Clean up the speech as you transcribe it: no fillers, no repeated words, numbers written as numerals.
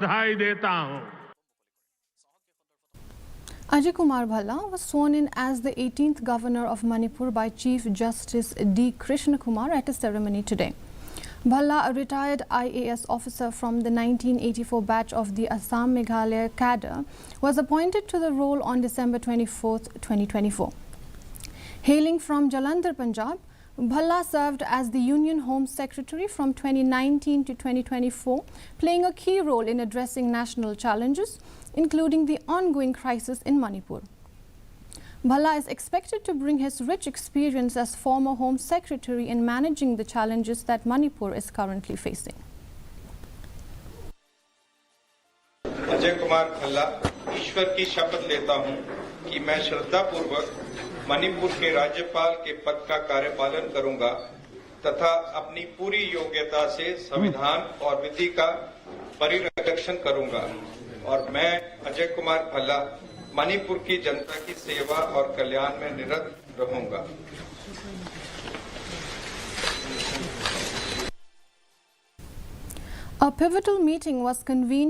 बधाई देता हूं। Ajay Kumar Bhalla was sworn in as the 18th Governor of Manipur by Chief Justice D. Krishna Kumar at a ceremony today. Bhalla, a retired IAS officer from the 1984 batch of the Assam Meghalaya cadre, was appointed to the role on December 24, 2024. Hailing from Jalandhar, Punjab, Bhalla served as the Union Home Secretary from 2019 to 2024, playing a key role in addressing national challenges, including the ongoing crisis in Manipur. Bhalla is expected to bring his rich experience as former Home Secretary in managing the challenges that Manipur is currently facing. Ajay Kumar Bhalla ईश्वर की शपथ लेता हूं कि मैं श्रद्धापूर्वक मणिपुर के राज्यपाल के पद का कार्यपालन करूंगा तथा अपनी पूरी योग्यता से संविधान और विधि का परिरक्षण करूंगा और मैं अजय कुमार भल्ला मणिपुर की जनता की सेवा और कल्याण में निरत रहूंगा। A pivotal meeting was convened